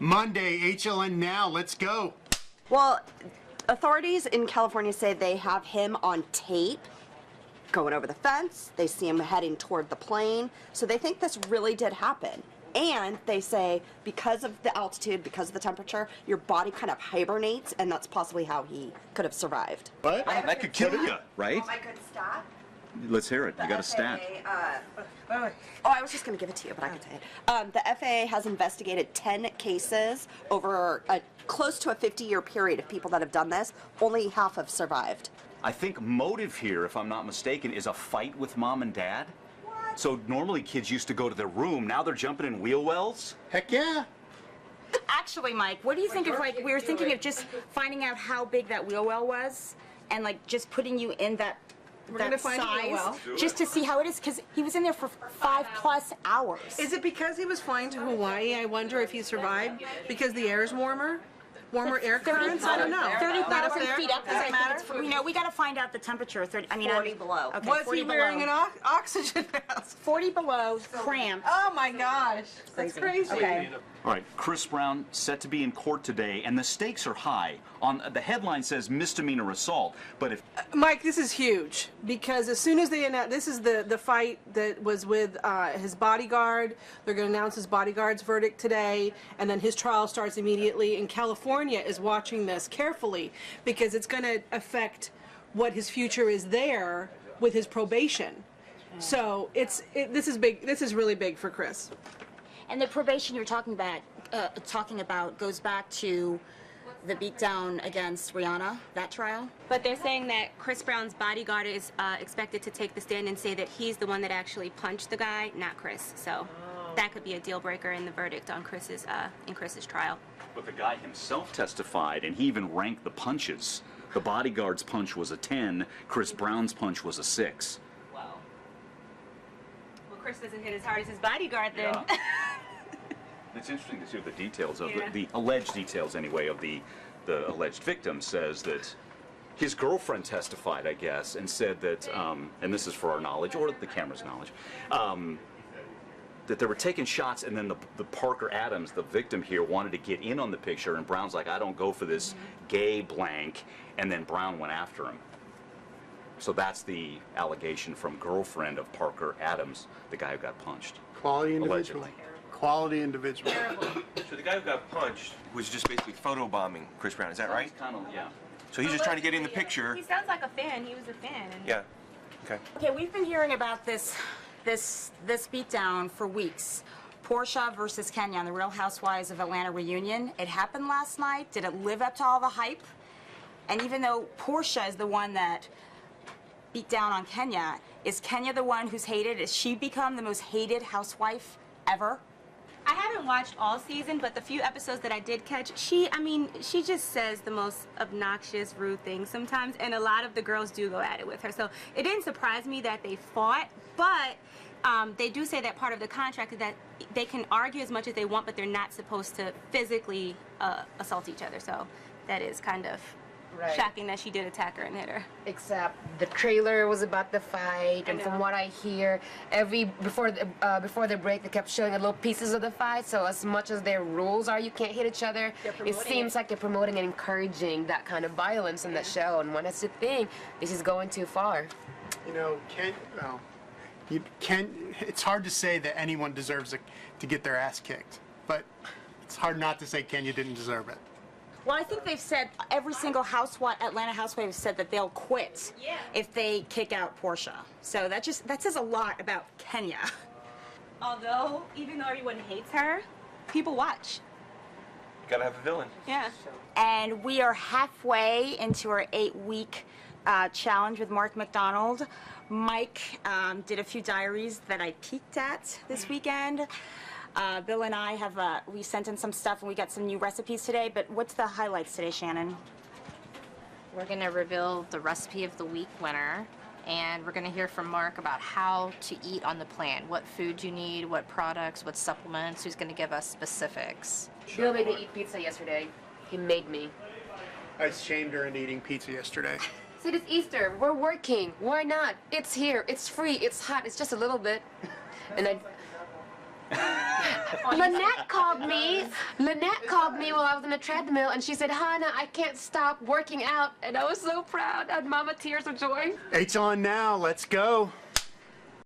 Monday, HLN Now, let's go. Well, authorities in California say they have him on tape going over the fence. They see him heading toward the plane. So they think this really did happen. And they say because of the altitude, because of the temperature, your body kind of hibernates, and that's possibly how he could have survived. What? That could kill you, right? Oh, my good stat? Let's hear it. You got a stat. Oh, I was just going to give it to you, but I can say it. The FAA has investigated 10 cases over close to a 50-year period of people that have done this. Only half have survived. I think motive here, if I'm not mistaken, is a fight with mom and dad. What? So normally kids used to go to their room. Now they're jumping in wheel wells? Heck yeah. Actually, Mike, what do you think if, like, we were thinking of just finding out how big that wheel well was and, like, just putting you in that size just to see how it is, because he was in there for 5+ hours. Is it because he was flying to Hawaii? I wonder if he survived because the air is warmer? Warmer air currents? I don't know. 30,000 feet up. Does it matter? You know, we got to find out the temperature. 40 below. Okay, was 40 he wearing below. an oxygen mask? 40 below, cramped. Oh my gosh, that's crazy. Okay. All right, Chris Brown set to be in court today, and the stakes are high. On the headline says misdemeanor assault, but if Mike, this is huge because as soon as they announce, this is the fight that was with his bodyguard. They're going to announce his bodyguard's verdict today, and then his trial starts immediately. And California is watching this carefully because it's going to affect what his future is there with his probation. So this is big. This is really big for Chris. And the probation you're talking about goes back to the beatdown against Rihanna, that trial? But they're saying that Chris Brown's bodyguard is expected to take the stand and say that he's the one that actually punched the guy, not Chris. So that could be a deal breaker in the verdict on Chris's trial. But the guy himself testified, and he even ranked the punches. The bodyguard's punch was a 10, Chris Brown's punch was a 6. Wow. Well, Chris doesn't hit as hard as his bodyguard then. Yeah. It's interesting to see the details of the alleged details, anyway, of the alleged victim. Says that his girlfriend testified, I guess, and said that, and this is for our knowledge, or the camera's knowledge, that they were taking shots, and then the Parker Adams, the victim here, wanted to get in on the picture, and Brown's like, I don't go for this gay blank, and then Brown went after him. So that's the allegation from girlfriend of Parker Adams, the guy who got punched. Quality individual. Allegedly. Quality individual. So the guy who got punched was just basically photobombing Chris Brown, is that right? Kind of, yeah. So he's just trying to get in the picture. He sounds like a fan. He was a fan. And Yeah. Okay. Okay, we've been hearing about this beatdown for weeks. Portia versus Kenya on the Real Housewives of Atlanta reunion. It happened last night. Did it live up to all the hype? And even though Portia is the one that beat down on Kenya, is Kenya the one who's hated? Has she become the most hated housewife ever? I haven't watched all season, but the few episodes that I did catch, she just says the most obnoxious, rude things sometimes, and a lot of the girls do go at it with her. So it didn't surprise me that they fought, but they do say that part of the contract is that they can argue as much as they want, but they're not supposed to physically assault each other. So that is kind of shocking that she did attack her and hit her. Except the trailer was about the fight, and from what I hear, before the break, they kept showing little pieces of the fight. So as much as their rules are, you can't hit each other. It seems like they're promoting and encouraging that kind of violence in the show. And when it's the thing, this is going too far. You know, it's hard to say that anyone deserves to get their ass kicked, but it's hard not to say Kenya didn't deserve it. Well, I think they've said every single Atlanta housewife has said that they'll quit if they kick out Portia. So that says a lot about Kenya. Although, even though everyone hates her, people watch. You gotta have a villain. Yeah. And we are halfway into our 8-week challenge with Mark McDonald. Mike did a few diaries that I peeked at this weekend. Bill and I have, we sent in some stuff and we got some new recipes today, but what's the highlights today, Shannon? We're gonna reveal the recipe of the week winner, and we're gonna hear from Mark about how to eat on the plan, what food you need, what products, what supplements, who's gonna give us specifics. Bill made me eat pizza yesterday. He made me. I shamed her into eating pizza yesterday. Said it's Easter, we're working, why not? It's here, it's free, it's hot, it's just a little bit. And Lynette called me. Lynette called me while I was on the treadmill, and she said, Hannah, I can't stop working out. And I was so proud. I had mama tears of joy. HLN Now, let's go.